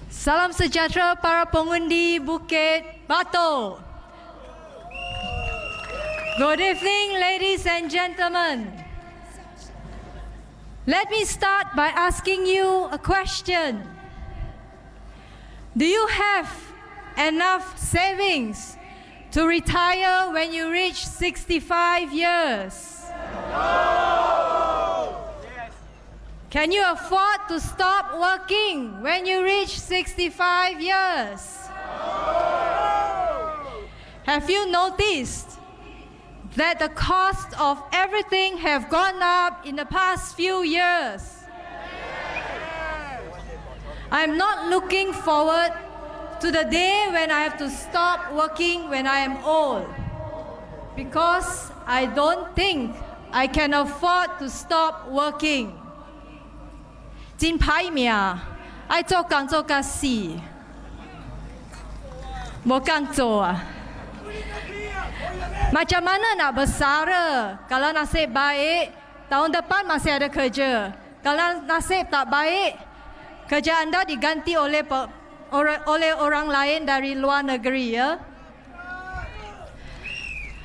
Salam sejahtera para pengundi Bukit Batu. Good evening, ladies and gentlemen. Let me start by asking you a question. Do you have enough savings to retire when you reach 65 years? No! Can you afford to stop working when you reach 65 years? No! Have you noticed that the cost of everything have gone up in the past few years? I'm not looking forward to the day when I have to stop working when I am old, because I don't think I can afford to stop working. 真歹命，爱做工做到死，无工做啊。Macam mana nak bersara kalau nasib baik, tahun depan masih ada kerja. Kalau nasib tak baik, kerja anda diganti oleh orang lain dari luar negeri, ya.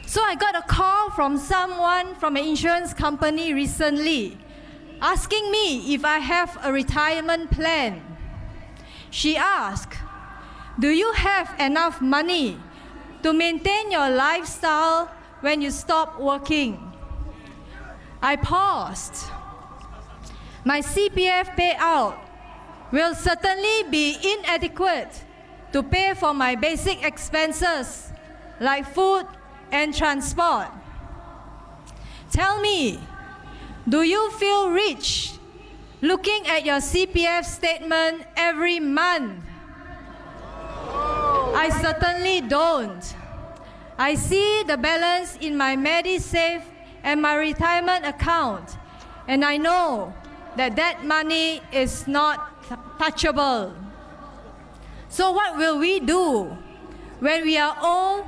So I got a call from someone from an insurance company recently, asking me if I have a retirement plan. She asked, "Do you have enough money to maintain your lifestyle when you stop working?" I paused. My CPF payout will certainly be inadequate to pay for my basic expenses like food and transport. Tell me, do you feel rich looking at your CPF statement every month? I certainly don't. I see the balance in my MediSave and my retirement account, and I know that that money is not touchable. So what will we do when we are old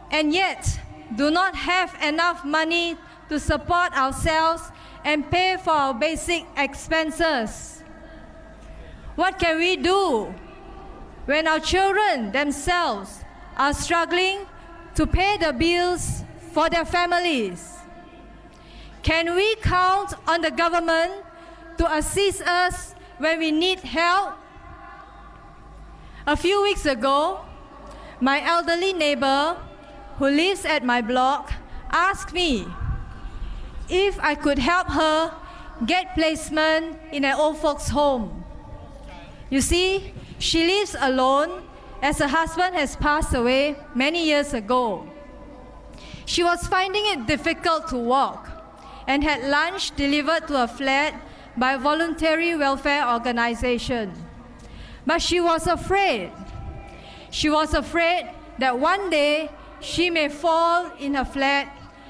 and yet do not have enough money to support ourselves and pay for our basic expenses? What can we do when our children themselves are struggling to pay the bills for their families? Can we count on the government to assist us when we need help? A few weeks ago, my elderly neighbor who lives at my block asked me if I could help her get placement in an old folks' home. You see, she lives alone as her husband has passed away many years ago. She was finding it difficult to walk and had lunch delivered to her flat by a voluntary welfare organization. But she was afraid. She was afraid that one day she may fall in her flat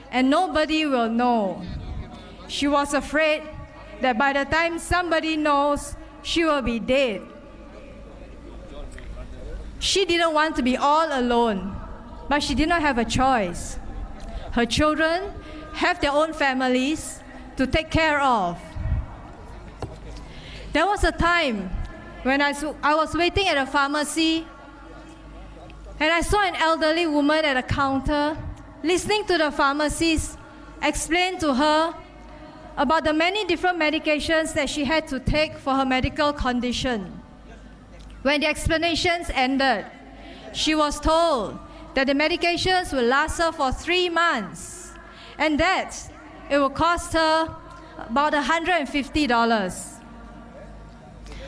and nobody will know. She was afraid that by the time somebody knows, she will be dead. She didn't want to be all alone, but she did not have a choice. Her children have their own families to take care of. There was a time when I was waiting at a pharmacy and I saw an elderly woman at a counter listening to the pharmacist explain to her about the many different medications that she had to take for her medical condition. When the explanations ended, she was told that the medications will last her for 3 months and that it will cost her about $150.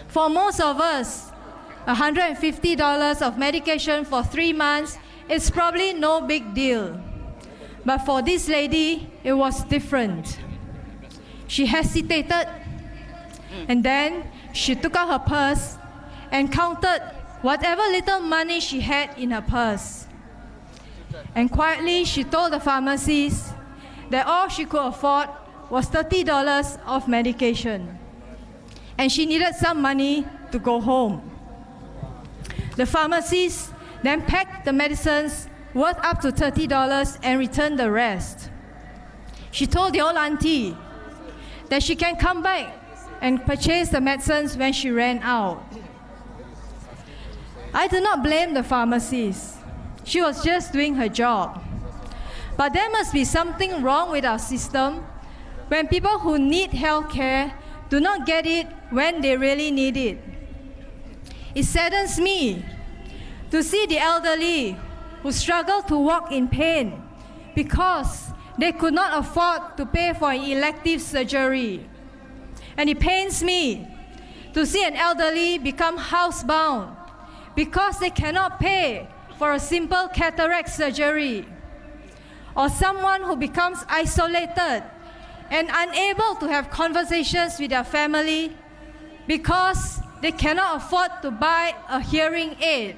For most of us, $150 of medication for 3 months is probably no big deal. But for this lady, it was different. She hesitated, and then she took out her purse and counted whatever little money she had in her purse. And quietly, she told the pharmacist that all she could afford was $30 of medication. And she needed some money to go home. The pharmacist then packed the medicines worth up to $30 and returned the rest. She told the old auntie that she can come back and purchase the medicines when she ran out. I do not blame the pharmacist. She was just doing her job. But there must be something wrong with our system when people who need health care do not get it when they really need it. It saddens me to see the elderly who struggle to walk in pain because they could not afford to pay for an elective surgery. And it pains me to see an elderly become housebound because they cannot pay for a simple cataract surgery, or someone who becomes isolated and unable to have conversations with their family because they cannot afford to buy a hearing aid.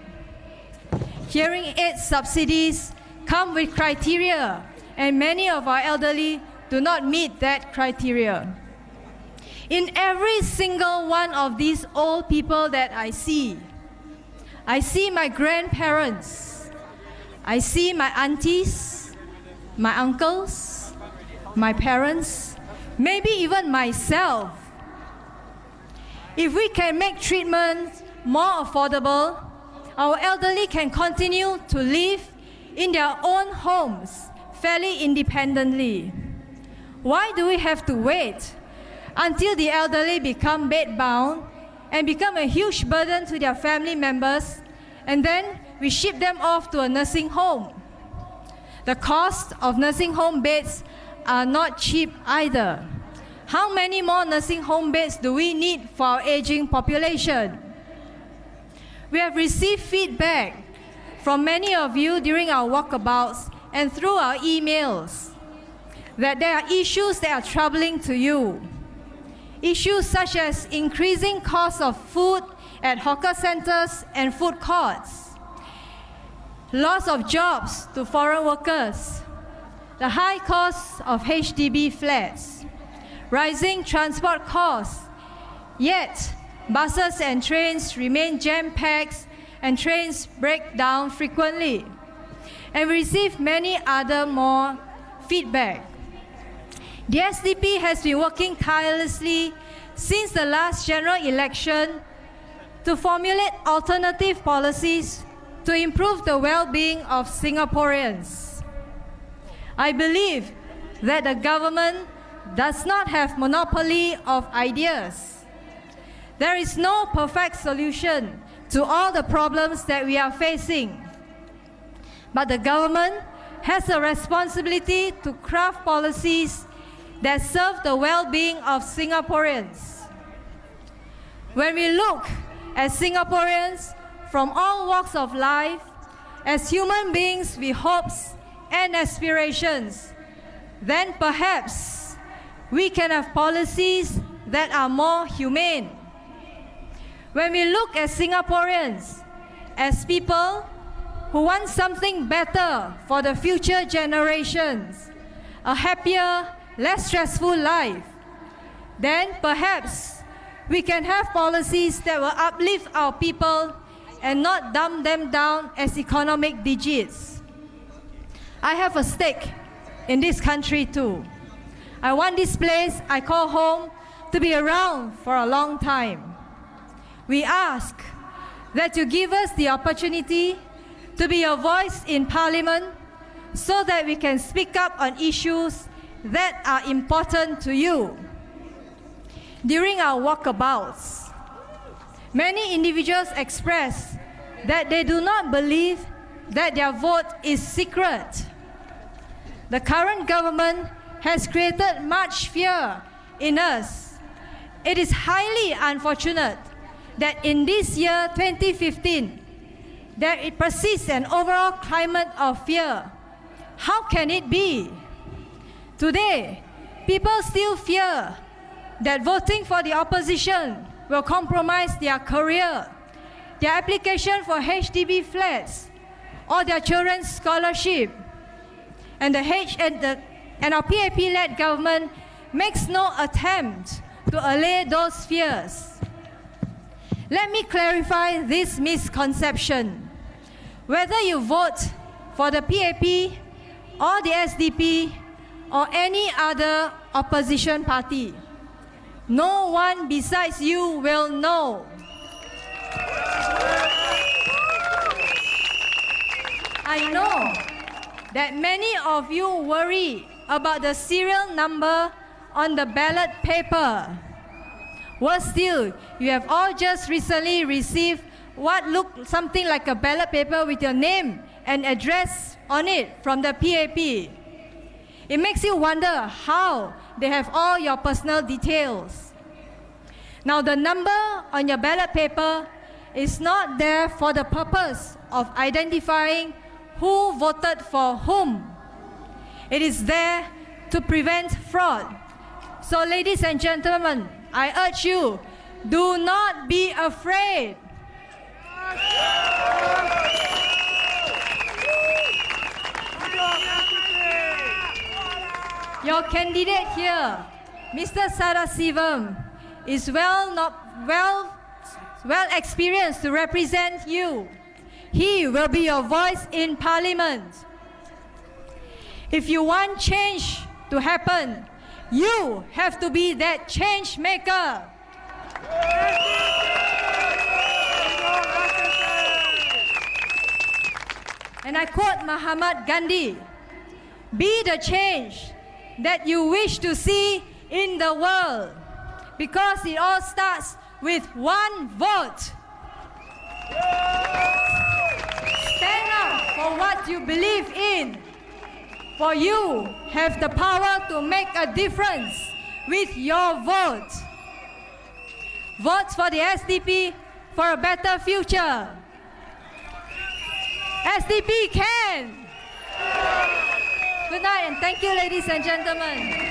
Hearing aid subsidies come with criteria, and many of our elderly do not meet that criteria. In every single one of these old people that I see my grandparents, I see my aunties, my uncles, my parents, maybe even myself. If we can make treatment more affordable, our elderly can continue to live in their own homes fairly independently. Why do we have to wait until the elderly become bedbound and become a huge burden to their family members, and then we ship them off to a nursing home? The cost of nursing home beds are not cheap either. How many more nursing home beds do we need for our aging population? We have received feedback from many of you during our walkabouts and through our emails that there are issues that are troubling to you. Issues such as increasing costs of food at hawker centers and food courts, loss of jobs to foreign workers, the high cost of HDB flats, rising transport costs, yet buses and trains remain jam-packed and trains break down frequently. And we receive many other more feedback. The SDP has been working tirelessly since the last general election to formulate alternative policies to improve the well-being of Singaporeans. I believe that the government does not have monopoly of ideas. There is no perfect solution to all the problems that we are facing. But the government has a responsibility to craft policies that serve the well-being of Singaporeans. When we look at Singaporeans from all walks of life as human beings with hopes and aspirations, then perhaps we can have policies that are more humane. When we look at Singaporeans as people who want something better for the future generations, a happier, less stressful life, then perhaps we can have policies that will uplift our people and not dumb them down as economic digits. I have a stake in this country too. I want this place I call home to be around for a long time. We ask that you give us the opportunity to be a voice in Parliament so that we can speak up on issues that are important to you. During our walkabouts, many individuals express that they do not believe that their vote is secret. The current government has created much fear in us. It is highly unfortunate that in this year 2015, there persists an overall climate of fear. How can it be? Today, people still fear that voting for the opposition will compromise their career, their application for HDB flats, or their children's scholarship. And our PAP-led government makes no attempt to allay those fears. Let me clarify this misconception. Whether you vote for the PAP or the SDP or any other opposition party, no one besides you will know. I know that many of you worry about the serial number on the ballot paper. Worse still, you have all just recently received what looked something like a ballot paper with your name and address on it from the PAP. It makes you wonder how they have all your personal details. Now, the number on your ballot paper is not there for the purpose of identifying who voted for whom. It is there to prevent fraud. So, ladies and gentlemen, I urge you, do not be afraid. Your candidate here, Mr. Sadasivam, is well experienced to represent you. He will be your voice in Parliament. If you want change to happen, you have to be that change maker. And I quote Mahatma Gandhi, "Be the change that you wish to see in the world, because it all starts with one vote." Stand up for what you believe in, for you have the power to make a difference with your vote. Vote for the SDP for a better future. SDP can! Good night and thank you, ladies and gentlemen.